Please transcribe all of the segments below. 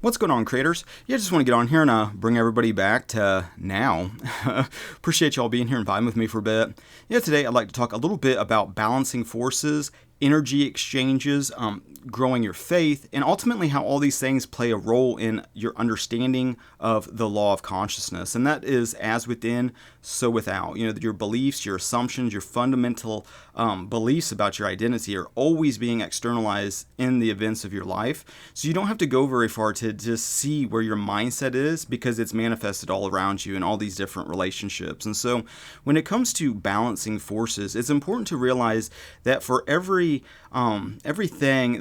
What's going on, creators? Yeah, I just want to get on here and bring everybody back to now. Appreciate y'all being here and vibing with me for a bit. Yeah, today I'd like to talk a little bit about balancing forces, energy exchanges, growing your faith, and ultimately how all these things play a role in your understanding of the law of consciousness. And that is as within, so without. You know, your beliefs, your assumptions, your fundamental beliefs about your identity are always being externalized in the events of your life. So you don't have to go very far to just see where your mindset is, because it's manifested all around you in all these different relationships. And so when it comes to balancing forces, it's important to realize that for everything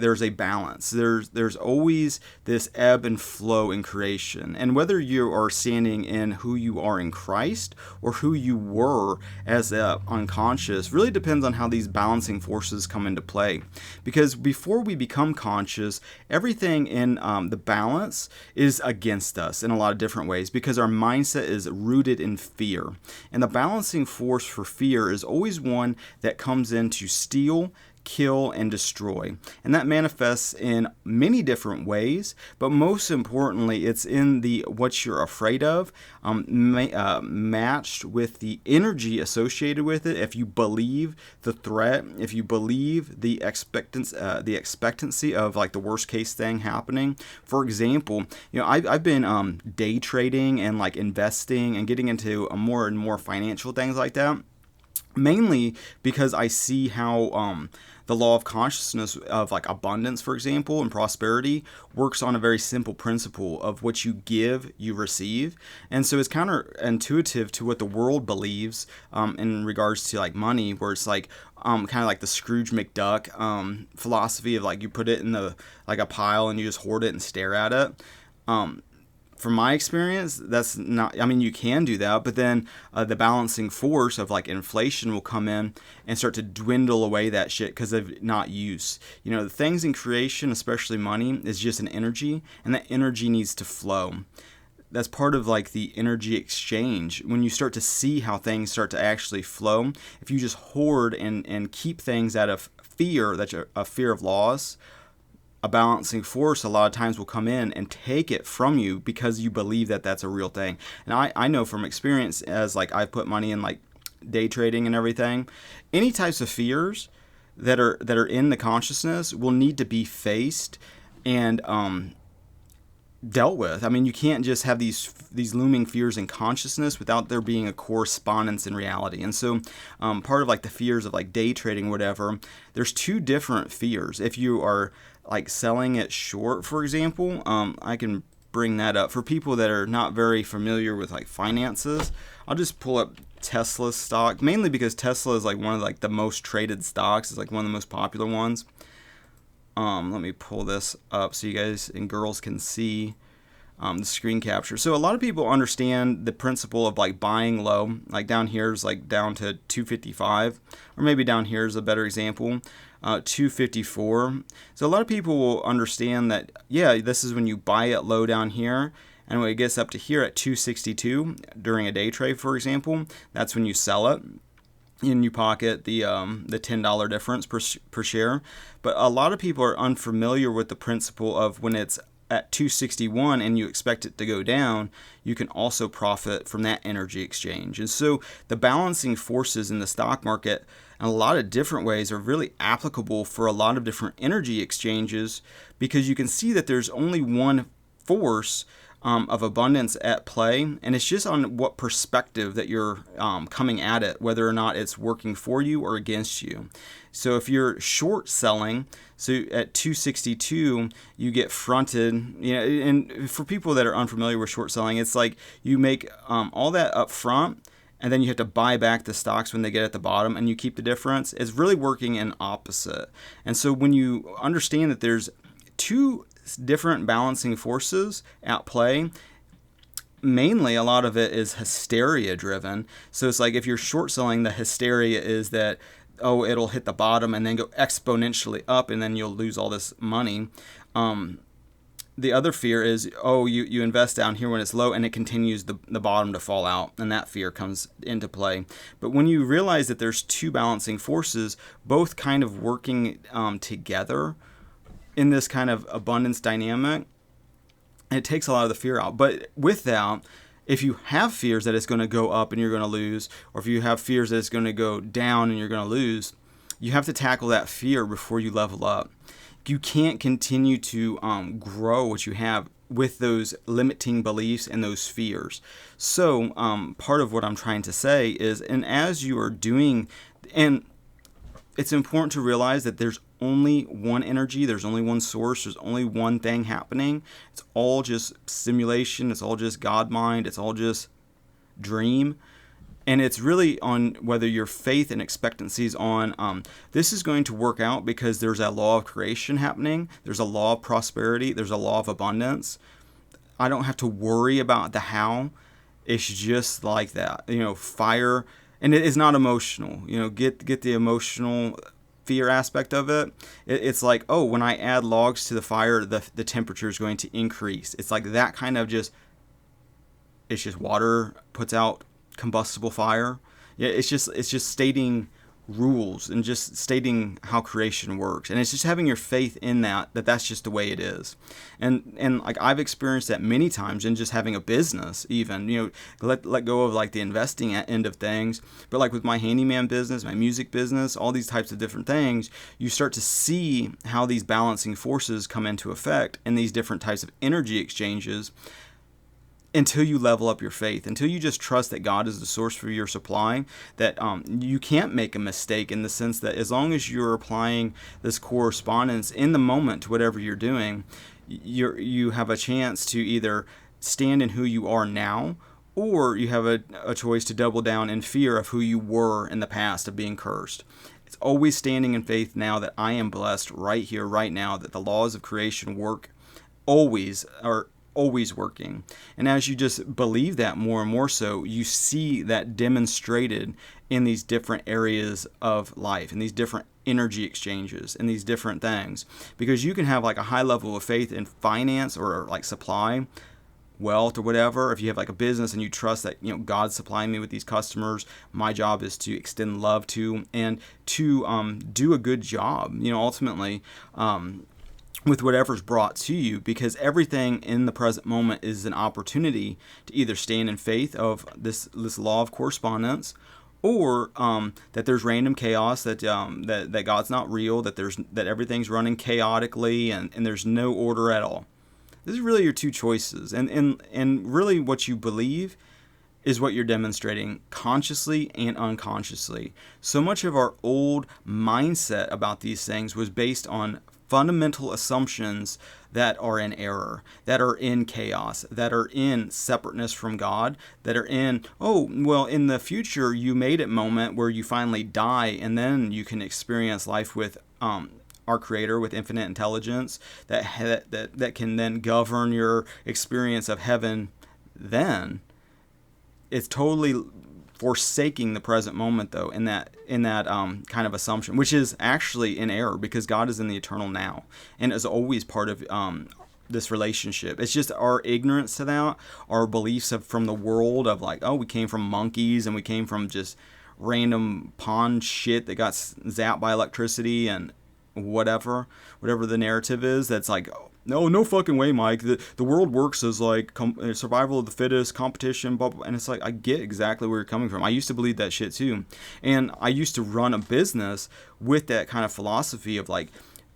there's a balance. There's always this ebb and flow in creation. And whether you are standing in who you are in Christ or who you were as unconscious really depends on how these balancing forces come into play. Because before we become conscious, everything in the balance is against us in a lot of different ways, because our mindset is rooted in fear. And the balancing force for fear is always one that comes in to steal, kill, and destroy. And that manifests in many different ways, but most importantly, it's in the what you're afraid of, matched with the energy associated with it. If you believe the threat, if you believe the expectancy of like the worst case thing happening. For example, you know, I've been day trading and like investing and getting into more and more financial things like that, mainly because I see how the law of consciousness of like abundance, for example, and prosperity works on a very simple principle of what you give, you receive. And so it's counterintuitive to what the world believes in regards to like money, where it's like kind of like the Scrooge McDuck philosophy of like you put it in the like a pile and you just hoard it and stare at it. From my experience, that's not, I mean, you can do that, but then the balancing force of like inflation will come in and start to dwindle away that shit because of not use. You know, the things in creation, especially money, is just an energy, and that energy needs to flow. That's part of like the energy exchange. When you start to see how things start to actually flow, if you just hoard and keep things out of fear, that's a fear of loss, a balancing force a lot of times will come in and take it from you because you believe that that's a real thing. And I know from experience, as like I've put money in like day trading and everything, any types of fears that are in the consciousness will need to be faced and dealt with. I mean, you can't just have these looming fears in consciousness without there being a correspondence in reality. And so part of like the fears of like day trading, whatever, there's two different fears. If you are like selling it short, for example, I can bring that up for people that are not very familiar with like finances. I'll just pull up Tesla stock, mainly because Tesla is like one of like the most traded stocks. It's like one of the most popular ones. Let me pull this up so you guys and girls can see the screen capture. So a lot of people understand the principle of like buying low. Like down here is like down to 255, or maybe down here is a better example, 254. So a lot of people will understand that, yeah, this is when you buy it low down here, and when it gets up to here at 262 during a day trade, for example, that's when you sell it. And you pocket the $10 difference per share. But a lot of people are unfamiliar with the principle of when it's at 261 and you expect it to go down, you can also profit from that energy exchange. And so the balancing forces in the stock market in a lot of different ways are really applicable for a lot of different energy exchanges, because you can see that there's only one force of abundance at play, and it's just on what perspective that you're coming at it, whether or not it's working for you or against you. So if you're short selling, so at 262 you get fronted, you know, and for people that are unfamiliar with short selling, it's like you make all that up front, and then you have to buy back the stocks when they get at the bottom, and you keep the difference. It's really working in opposite. And so when you understand that there's two different balancing forces at play, mainly a lot of it is hysteria driven. So it's like if you're short selling, the hysteria is that, oh, it'll hit the bottom and then go exponentially up and then you'll lose all this money. the other fear is, oh, you invest down here when it's low and it continues the bottom to fall out, and that fear comes into play. But when you realize that there's two balancing forces, both kind of working together in this kind of abundance dynamic, it takes a lot of the fear out. But with that, if you have fears that it's going to go up and you're going to lose, or if you have fears that it's going to go down and you're going to lose, you have to tackle that fear before you level up. You can't continue to grow what you have with those limiting beliefs and those fears. So part of what I'm trying to say is, and as you are doing, and it's important to realize that there's only one energy, there's only one source, there's only one thing happening. It's all just simulation, it's all just God mind, it's all just dream. And it's really on whether your faith and expectancy is on, this is going to work out because there's a law of creation happening. There's a law of prosperity. There's a law of abundance. I don't have to worry about the how. It's just like that. Fire, and it is not emotional. Get the emotional fear aspect of it. It's like, oh, when I add logs to the fire, the temperature is going to increase. It's like that kind of it's just water puts out combustible fire. Yeah, it's just stating rules and just stating how creation works, and it's just having your faith in that's just the way it is. And like I've experienced that many times in just having a business, even let go of like the investing end of things, but like with my handyman business, my music business, all these types of different things, you start to see how these balancing forces come into effect in these different types of energy exchanges, until you level up your faith, until you just trust that God is the source for your supply, that you can't make a mistake, in the sense that as long as you're applying this correspondence in the moment to whatever you're doing, you have a chance to either stand in who you are now, or you have a choice to double down in fear of who you were in the past, of being cursed. It's always standing in faith now that I am blessed right here, right now, that the laws of creation work always working. And as you just believe that more and more so, you see that demonstrated in these different areas of life, in these different energy exchanges, in these different things. Because you can have like a high level of faith in finance or like supply, wealth, or whatever. If you have like a business and you trust that God's supplying me with these customers, my job is to extend love to and to do a good job, ultimately, with whatever's brought to you, because everything in the present moment is an opportunity to either stand in faith of this law of correspondence, or that there's random chaos, that God's not real, that everything's running chaotically, and there's no order at all. This is really your two choices, and really what you believe is what you're demonstrating consciously and unconsciously. So much of our old mindset about these things was based on fundamental assumptions that are in error, that are in chaos, that are in separateness from God, that are in, in the future you made it moment where you finally die, and then you can experience life with our Creator, with infinite intelligence, that can then govern your experience of heaven. Then it's totally forsaking the present moment, though, in that kind of assumption, which is actually in error, because God is in the eternal now and is always part of this relationship. It's just our ignorance to that, our beliefs from the world of like, we came from monkeys and we came from just random pond shit that got zapped by electricity and whatever the narrative is. That's like, no fucking way, Mike. The world works as like survival of the fittest, competition, blah, blah. And it's like, I get exactly where you're coming from. I used to believe that shit too. And I used to run a business with that kind of philosophy of like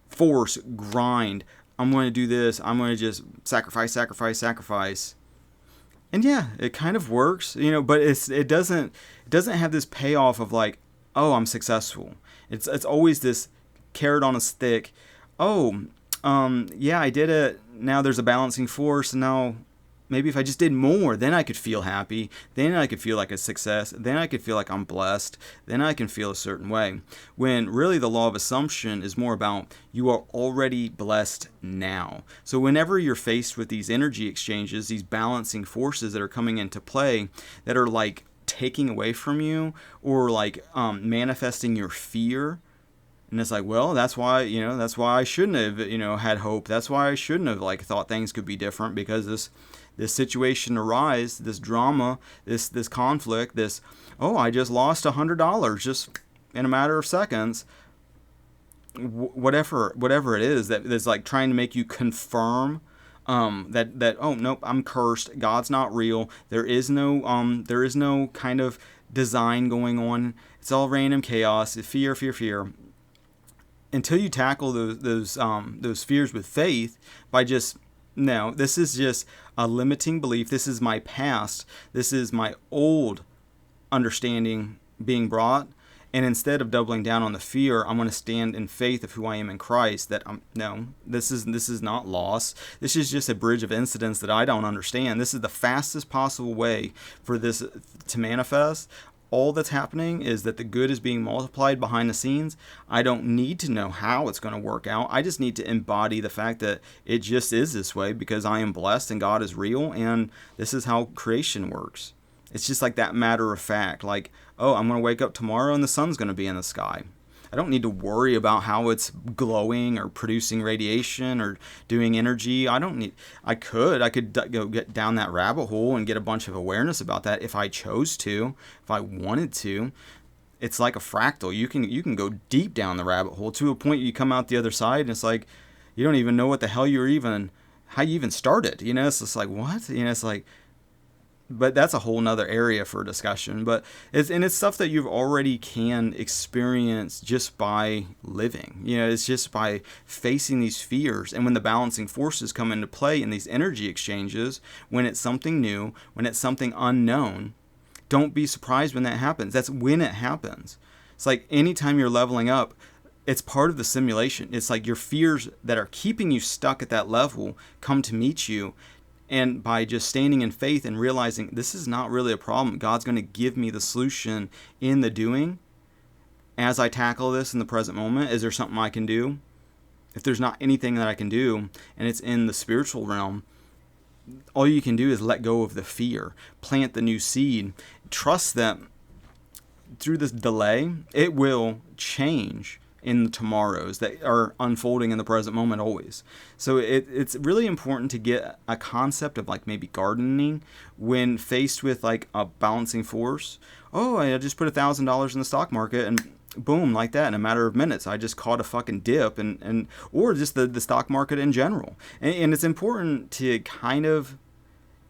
force, grind. I'm going to do this. I'm going to just sacrifice. And yeah, it kind of works, but it doesn't have this payoff of like, I'm successful. It's always this carrot on a stick. I did it. Now there's a balancing force. And now maybe if I just did more, then I could feel happy. Then I could feel like a success. Then I could feel like I'm blessed. Then I can feel a certain way. When really the law of assumption is more about you are already blessed now. So whenever you're faced with these energy exchanges, these balancing forces that are coming into play, that are like taking away from you, or like manifesting your fear, And it's like, well, that's why I shouldn't have, had hope. That's why I shouldn't have like thought things could be different, because this situation arise, this drama, this conflict, this, oh, I just lost $100 just in a matter of seconds. Whatever it is that's like trying to make you confirm that oh nope, I'm cursed. God's not real. There is no kind of design going on. It's all random chaos. Fear. Until you tackle those fears with faith by just, no, this is just a limiting belief. This is my past. This is my old understanding being brought. And instead of doubling down on the fear, I'm going to stand in faith of who I am in Christ. That this is not loss. This is just a bridge of incidents that I don't understand. This is the fastest possible way for this to manifest. All that's happening is that the good is being multiplied behind the scenes. I don't need to know how it's going to work out. I just need to embody the fact that it just is this way because I am blessed and God is real, and this is how creation works. It's just like that matter of fact, like, oh, I'm going to wake up tomorrow and the sun's going to be in the sky. I don't need to worry about how it's glowing or producing radiation or doing energy. I could go get down that rabbit hole and get a bunch of awareness about that if I chose to, if I wanted to. It's like a fractal. You can go deep down the rabbit hole to a point you come out the other side and it's like you don't even know what the hell how you even started. It's just like, what? It's like, but that's a whole nother area for discussion. But it's stuff that you've already can experience just by living. It's just by facing these fears. And when the balancing forces come into play in these energy exchanges, when it's something new, when it's something unknown, don't be surprised when that happens. That's when it happens. It's like anytime you're leveling up, it's part of the simulation. It's like your fears that are keeping you stuck at that level come to meet you. And by just standing in faith and realizing this is not really a problem, God's going to give me the solution in the doing. As I tackle this in the present moment, is there something I can do? If there's not anything that I can do, and it's in the spiritual realm, all you can do is let go of the fear, plant the new seed, trust that through this delay, it will change in the tomorrows that are unfolding in the present moment always. So it's really important to get a concept of like maybe gardening when faced with like a balancing force. Oh, I just put $1,000 in the stock market and boom, like that in a matter of minutes I just caught a fucking dip, and or just the stock market in general. And it's important to kind of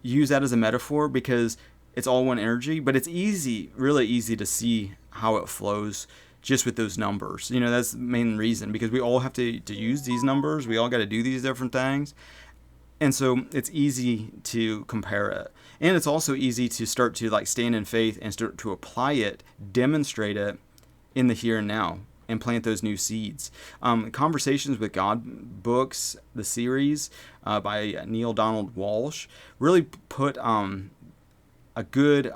use that as a metaphor because it's all one energy, but it's really easy to see how it flows just with those numbers. That's the main reason, because we all have to use these numbers. We all got to do these different things. And so it's easy to compare it. And it's also easy to start to like stand in faith and start to apply it, demonstrate it in the here and now, and plant those new seeds. Conversations with God books, the series by Neil Donald Walsh, really put a good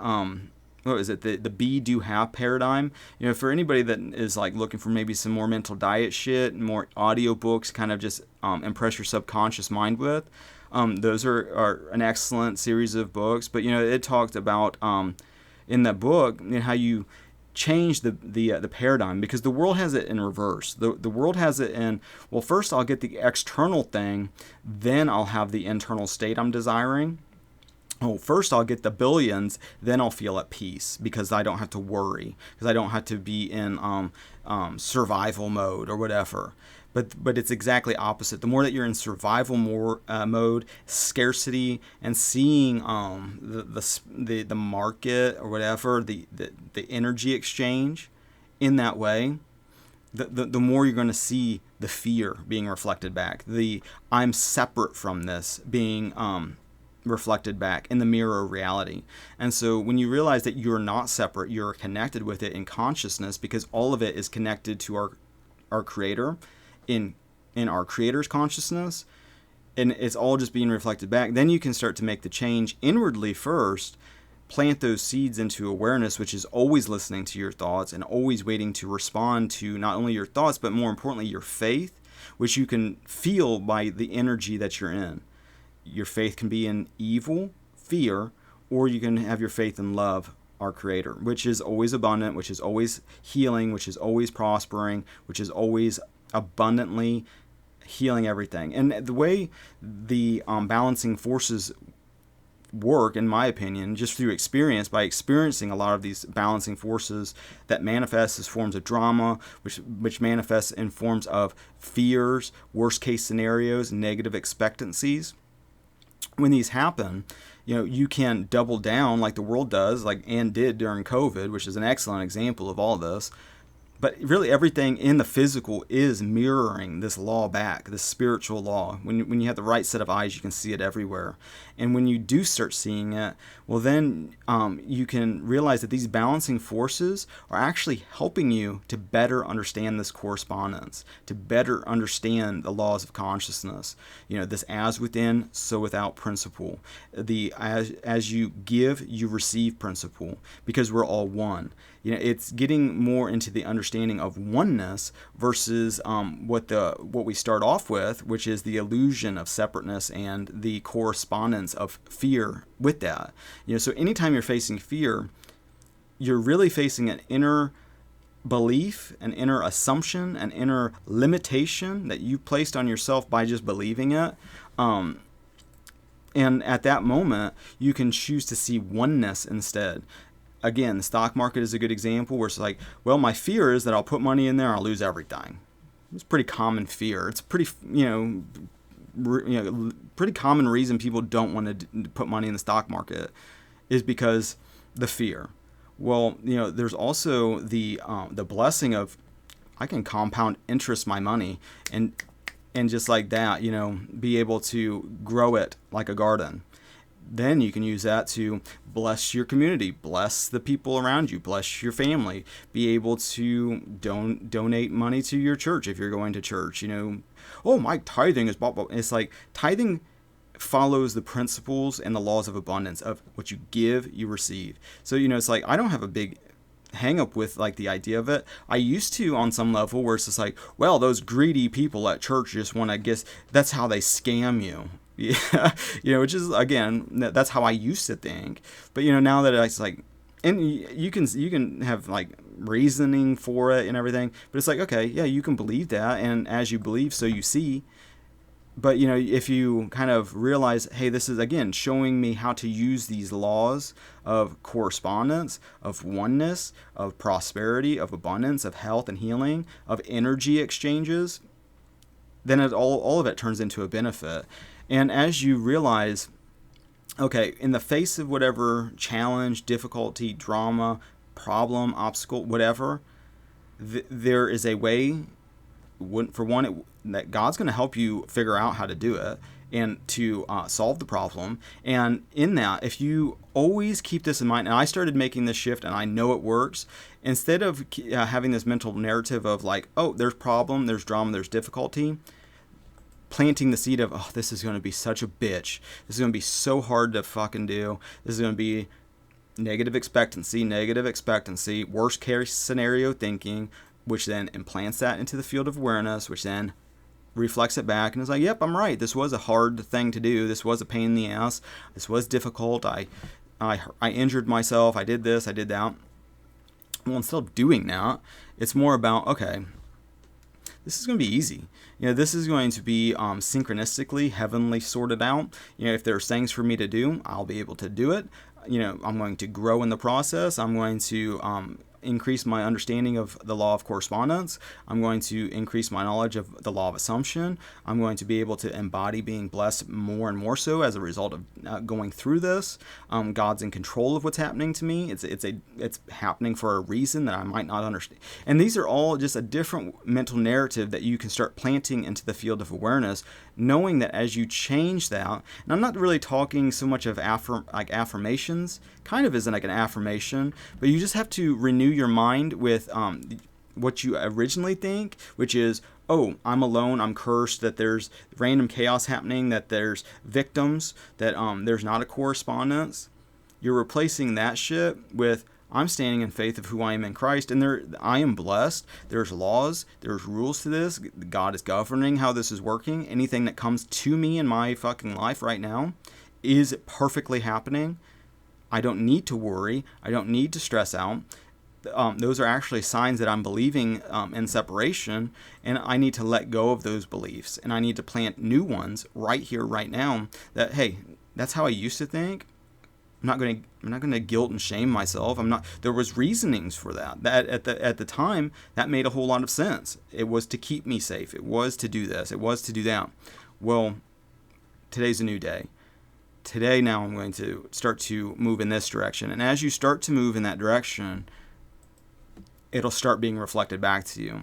what is it, the be do have paradigm. For anybody that is like looking for maybe some more mental diet shit, more audiobooks, kind of just impress your subconscious mind with, those are an excellent series of books. But it talked about in that book how you change the paradigm, because the world has it in reverse. The world has it in, well, first I'll get the external thing, then I'll have the internal state I'm desiring. Oh, first I'll get the billions, then I'll feel at peace because I don't have to worry, because I don't have to be in survival mode or whatever. But it's exactly opposite. The more that you're in survival mode, scarcity, and seeing the market or whatever, the energy exchange in that way, the more you're going to see the fear being reflected back. The I'm separate from this being reflected back in the mirror of reality. And so when you realize that you're not separate, you're connected with it in consciousness, because all of it is connected to our creator in our creator's consciousness, and it's all just being reflected back, then you can start to make the change inwardly first, plant those seeds into awareness, which is always listening to your thoughts and always waiting to respond to not only your thoughts, but more importantly, your faith, which you can feel by the energy that you're in. Your faith can be in evil, fear, or you can have your faith in love, our Creator, which is always abundant, which is always healing, which is always prospering, which is always abundantly healing everything. And the way the balancing forces work, in my opinion, just through experience, by experiencing a lot of these balancing forces that manifest as forms of drama, which manifests in forms of fears, worst case scenarios, negative expectancies. When these happen, you can double down like the world does, like and did during COVID, which is an excellent example of all this. But really everything in the physical is mirroring this law back, this spiritual law. When you have the right set of eyes, you can see it everywhere. And when you do start seeing it, well, then you can realize that these balancing forces are actually helping you to better understand this correspondence, to better understand the laws of consciousness. This as within, so without principle. The as you give, you receive principle, because we're all one. It's getting more into the understanding of oneness versus what we start off with, which is the illusion of separateness and the correspondence of fear with that. So anytime you're facing fear, you're really facing an inner belief, an inner assumption, an inner limitation that you placed on yourself by just believing it. And at that moment, you can choose to see oneness instead. Again, the stock market is a good example where it's like, well, my fear is that I'll put money in there, I'll lose everything. It's pretty common fear. It's pretty, pretty common reason people don't want to put money in the stock market is because the fear. Well, there's also the blessing of I can compound interest my money and just like that, be able to grow it like a garden. Then you can use that to bless your community, bless the people around you, bless your family, be able to donate money to your church if you're going to church. Oh, my tithing is blah, blah. It's like tithing follows the principles and the laws of abundance of what you give, you receive. So, it's like I don't have a big hang up with like the idea of it. I used to on some level where it's just like, well, those greedy people at church just want to guess that's how they scam you. Yeah, which is, again, that's how I used to think. But, now that it's like, and you can have like reasoning for it and everything, but it's like, okay, yeah, you can believe that. And as you believe, so you see. But, if you kind of realize, hey, this is, again, showing me how to use these laws of correspondence, of oneness, of prosperity, of abundance, of health and healing, of energy exchanges, then all of it turns into a benefit. And as you realize, okay, in the face of whatever challenge, difficulty, drama, problem, obstacle, whatever, there is a way, for one, that God's going to help you figure out how to do it and to solve the problem. And in that, if you always keep this in mind, and I started making this shift and I know it works, instead of having this mental narrative of like, oh, there's problem, there's drama, there's difficulty, planting the seed of, oh, this is going to be such a bitch. This is going to be so hard to fucking do. This is going to be negative expectancy, worst case scenario thinking, which then implants that into the field of awareness, which then reflects it back and is like, yep, I'm right. This was a hard thing to do. This was a pain in the ass. This was difficult. I injured myself. I did this. I did that. Well, instead of doing that, it's more about, okay, this is going to be easy. This is going to be synchronistically, heavenly sorted out. If there's things for me to do, I'll be able to do it. I'm going to grow in the process. I'm going to increase my understanding of the law of correspondence. I'm going to increase my knowledge of the law of assumption. I'm going to be able to embody being blessed more and more so as a result of going through this. God's in control of what's happening to me. It's happening for a reason that I might not understand. And these are all just a different mental narrative that you can start planting into the field of awareness, knowing that as you change that, and I'm not really talking so much of affirmations, kind of isn't like an affirmation, but you just have to renew your mind with what you originally think, which is, oh, I'm alone, I'm cursed, that there's random chaos happening, that there's victims, that there's not a correspondence. You're replacing that shit with, I'm standing in faith of who I am in Christ, and I am blessed. There's laws, there's rules to this. God is governing how this is working. Anything that comes to me in my fucking life right now is perfectly happening. I don't need to worry. I don't need to stress out. Those are actually signs that I'm believing in separation, and I need to let go of those beliefs, and I need to plant new ones right here, right now. That, hey, that's how I used to think. I'm not going to guilt and shame myself. I'm not. There was reasonings for that. That at the time, that made a whole lot of sense. It was to keep me safe. It was to do this. It was to do that. Well, today's a new day. Today, now I'm going to start to move in this direction, and as you start to move in that direction, it'll start being reflected back to you.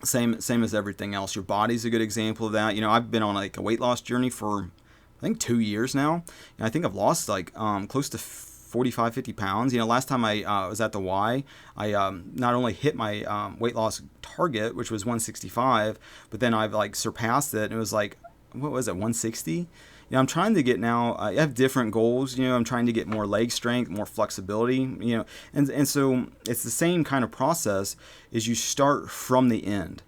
Same as everything else. Your body's a good example of that. I've been on like a weight loss journey for I think 2 years now. And I think I've lost like close to 45, 50 pounds. Last time I was at the Y, I not only hit my weight loss target, which was 165, but then I've like surpassed it. And it was like, what was it, 160? I'm trying to get now, I have different goals. I'm trying to get more leg strength, more flexibility, and so it's the same kind of process as you start from the end.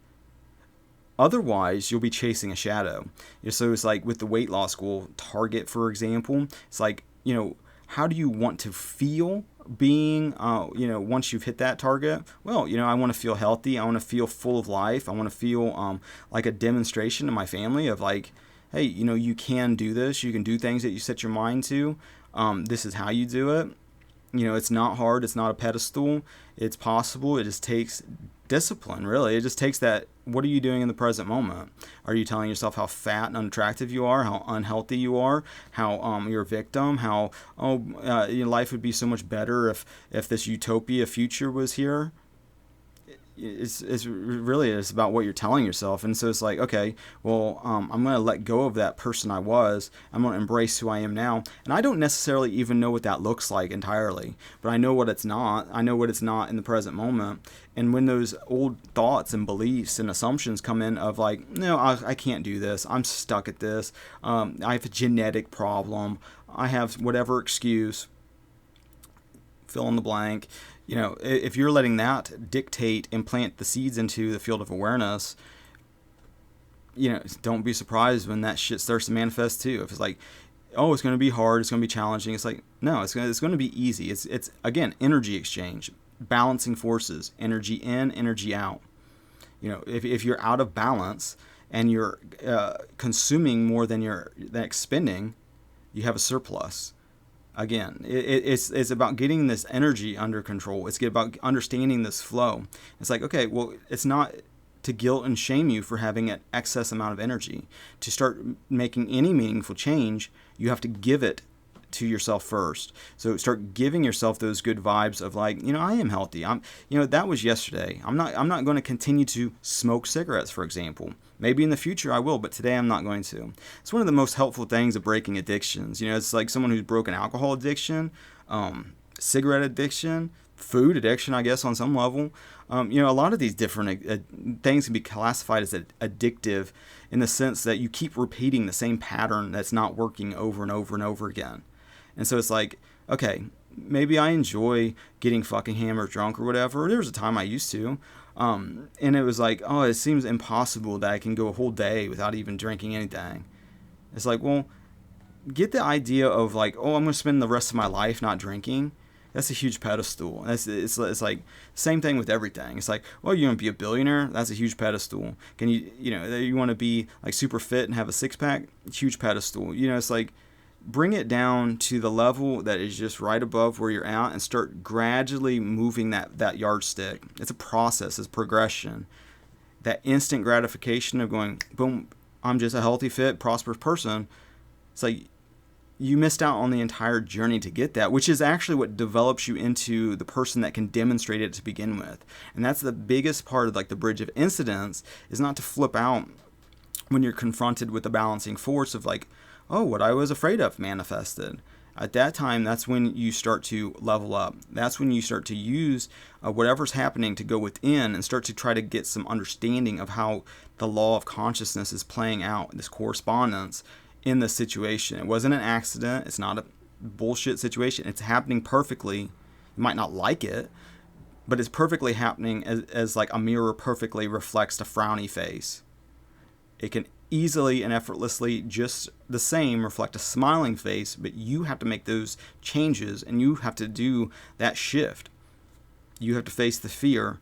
Otherwise, you'll be chasing a shadow. So it's like with the weight loss goal target, for example, it's like, how do you want to feel being, once you've hit that target? Well, I want to feel healthy. I want to feel full of life. I want to feel like a demonstration to my family of like, hey, you can do this. You can do things that you set your mind to. This is how you do it. It's not hard. It's not a pedestal. It's possible. It just takes discipline, really. It just takes that. What are you doing in the present moment? Are you telling yourself how fat and unattractive you are, how unhealthy you are, how you're a victim, how your life would be so much better if this utopia future was here? It's really about what you're telling yourself. And so it's like, okay, well, I'm going to let go of that person I was. I'm going to embrace who I am now. And I don't necessarily even know what that looks like entirely, but I know what it's not. I know what it's not in the present moment. And when those old thoughts and beliefs and assumptions come in of like, no, I can't do this. I'm stuck at this. I have a genetic problem. I have whatever excuse, fill in the blank. If you're letting that dictate and plant the seeds into the field of awareness, don't be surprised when that shit starts to manifest too. If it's like, oh, it's going to be hard, it's going to be challenging. It's like, no, it's going to be easy. It's again, energy exchange, balancing forces, energy in, energy out. If you're out of balance and you're consuming more than you're expending, you have a surplus. Again, it's about getting this energy under control. It's about understanding this flow. It's like, okay, well, it's not to guilt and shame you for having an excess amount of energy. To start making any meaningful change, you have to give it to yourself first. So start giving yourself those good vibes of like, I am healthy. That was yesterday. I'm not going to continue to smoke cigarettes, for example. Maybe in the future I will, but today I'm not going to. It's one of the most helpful things of breaking addictions. It's like someone who's broken alcohol addiction, cigarette addiction, food addiction, I guess, on some level. A lot of these different things can be classified as addictive in the sense that you keep repeating the same pattern that's not working over and over and over again. And so it's like, okay, maybe I enjoy getting fucking hammered drunk or whatever. There was a time I used to. And it was like, oh, it seems impossible that I can go a whole day without even drinking anything. It's like, well, get the idea of like, oh, I'm going to spend the rest of my life not drinking. That's a huge pedestal. It's like same thing with everything. It's like, well, you want to be a billionaire? That's a huge pedestal. Can you want to be like super fit and have a six pack? Huge pedestal. It's like, bring it down to the level that is just right above where you're at and start gradually moving that yardstick. It's a process, it's progression. That instant gratification of going, boom, I'm just a healthy, fit, prosperous person. It's like you missed out on the entire journey to get that, which is actually what develops you into the person that can demonstrate it to begin with. And that's the biggest part of like the bridge of incidents, is not to flip out when you're confronted with the balancing force of like, oh, what I was afraid of manifested. At that time, that's when you start to level up. That's when you start to use whatever's happening to go within and start to try to get some understanding of how the law of consciousness is playing out, this correspondence in the situation. It wasn't an accident. It's not a bullshit situation. It's happening perfectly. You might not like it, but it's perfectly happening as like a mirror perfectly reflects a frowny face. It can easily and effortlessly, just the same, reflect a smiling face, but you have to make those changes and you have to do that shift. You have to face the fear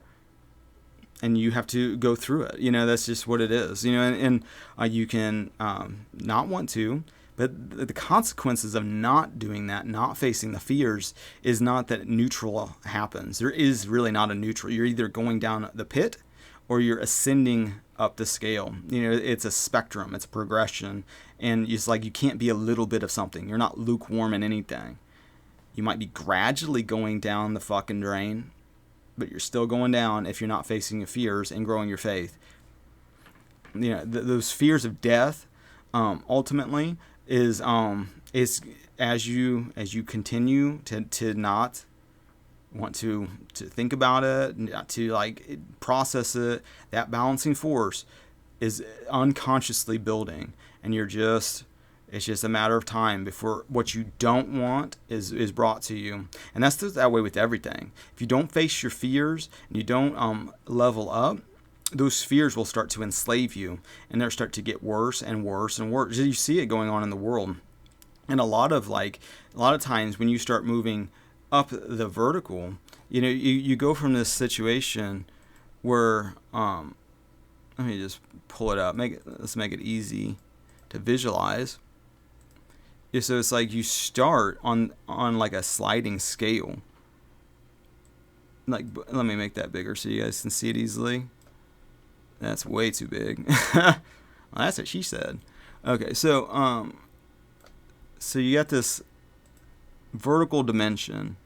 and you have to go through it. That's just what it is. And you can not want to, but the consequences of not doing that, not facing the fears, is not that neutral happens. There is really not a neutral. You're either going down the pit or you're ascending up the scale. It's a spectrum, it's a progression, and it's like you can't be a little bit of something. You're not lukewarm in anything. You might be gradually going down the fucking drain, but you're still going down if you're not facing your fears and growing your faith. Those fears of death, ultimately, is as you continue to not want to think about it, not to like process it, that balancing force is unconsciously building, and it's just a matter of time before what you don't want is brought to you. And that's that way with everything. If you don't face your fears and you don't level up, those fears will start to enslave you, and they'll start to get worse and worse and worse. You see it going on in the world. And a lot of times when you start moving up the vertical, you go from this situation where let me just pull it up. Let's make it easy to visualize. So it's like you start on like a sliding scale. Like, let me make that bigger so you guys can see it easily. That's way too big. Well, that's what she said. Okay, so you got this vertical dimension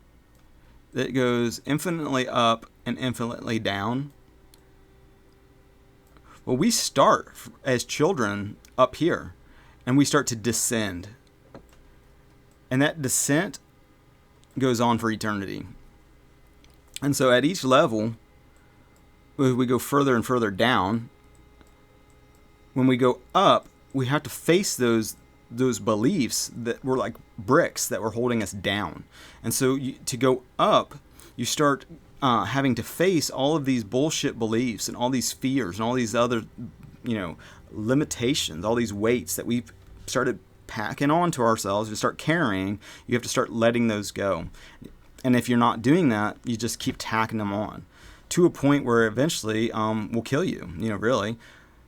that goes infinitely up and infinitely down. Well, we start as children up here, and we start to descend. And that descent goes on for eternity. And so at each level, we go further and further down. When we go up, we have to face those beliefs that were like bricks that were holding us down. And so to go up, you start having to face all of these bullshit beliefs and all these fears and all these other, limitations, all these weights that we've started packing onto ourselves and start carrying. You have to start letting those go. And if you're not doing that, you just keep tacking them on to a point where eventually will kill you, really.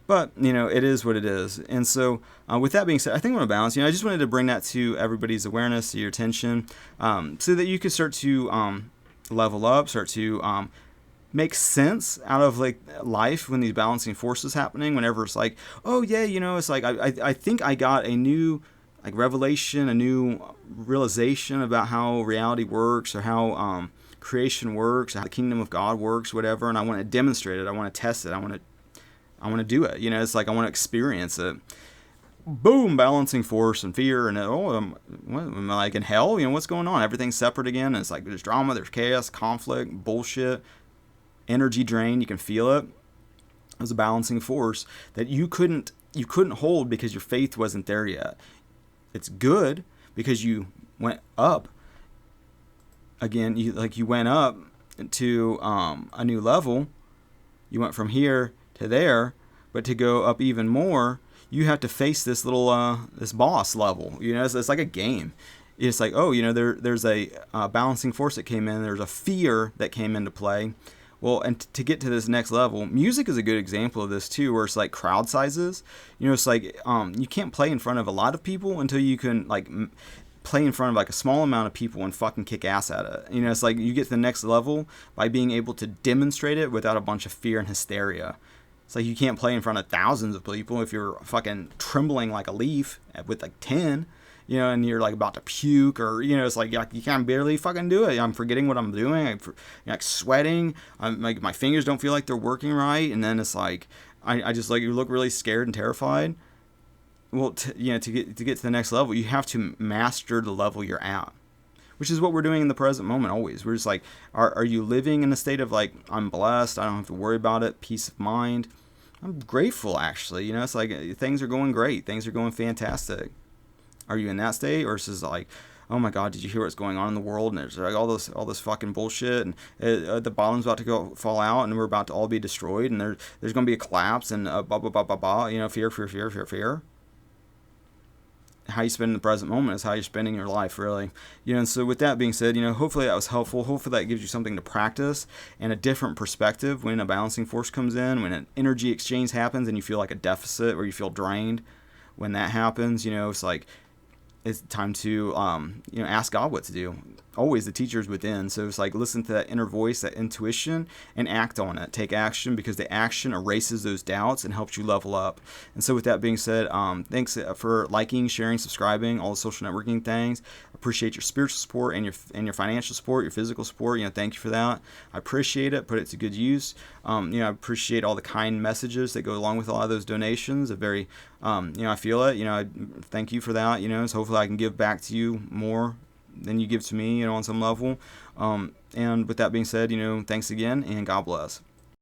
But, it is what it is. And so with that being said, I think I want to balance. I just wanted to bring that to everybody's awareness, to your attention, so that you could start to level up, start to make sense out of like life when these balancing forces happening. Whenever it's like, oh yeah, it's like I think I got a new like revelation, a new realization about how reality works, or how creation works, how the kingdom of God works, whatever, and I want to demonstrate it, I want to test it, I want to do it. It's like I want to experience it. Boom, balancing force and fear, and am I like in hell? What's going on? Everything's separate again. And it's like there's drama, there's chaos, conflict, bullshit, energy drain. You can feel it. It was a balancing force that you couldn't hold because your faith wasn't there yet. It's good because you went up. Again, you went up to a new level. You went from here to there, but to go up even more, you have to face this little this boss level. It's like a game. It's like, there's a balancing force that came in. There's a fear that came into play. Well, and to get to this next level, music is a good example of this too, where it's like crowd sizes. It's like you can't play in front of a lot of people until you can like play in front of like a small amount of people and fucking kick ass at it. It's like you get to the next level by being able to demonstrate it without a bunch of fear and hysteria. It's like you can't play in front of thousands of people if you're fucking trembling like a leaf with like 10, and you're like about to puke, or, it's like you can't barely fucking do it. I'm forgetting what I'm doing. I'm like sweating. I'm like, my fingers don't feel like they're working right. And then it's like, I just like, you look really scared and terrified. Well, to get to the next level, you have to master the level you're at, which is what we're doing in the present moment always. We're just like, are you living in a state of like, I'm blessed, I don't have to worry about it, peace of mind? I'm grateful, actually. It's like things are going great, things are going fantastic. Are you in that state, or is it like, oh my God, did you hear what's going on in the world? And there's like all this fucking bullshit, and the bottom's about to fall out, and we're about to all be destroyed, and there's going to be a collapse, and blah blah blah blah blah. Fear, fear, fear, fear, fear. How you spend in the present moment is how you're spending your life, really. And so with that being said, hopefully that was helpful. Hopefully that gives you something to practice and a different perspective when a balancing force comes in, when an energy exchange happens and you feel like a deficit or you feel drained. When that happens, it's like, it's time to ask God what to do. Always the teacher is within, so it's like listen to that inner voice, that intuition, and act on it. Take action, because the action erases those doubts and helps you level up. And so with that being said, thanks for liking, sharing, subscribing, all the social networking things. Appreciate your spiritual support and your financial support, your physical support. Thank you for that. I appreciate it. Put it to good use. I appreciate all the kind messages that go along with a lot of those donations. A very I feel it. I thank you for that. So hopefully I can give back to you more than you give to me, on some level. And with that being said, thanks again, and God bless.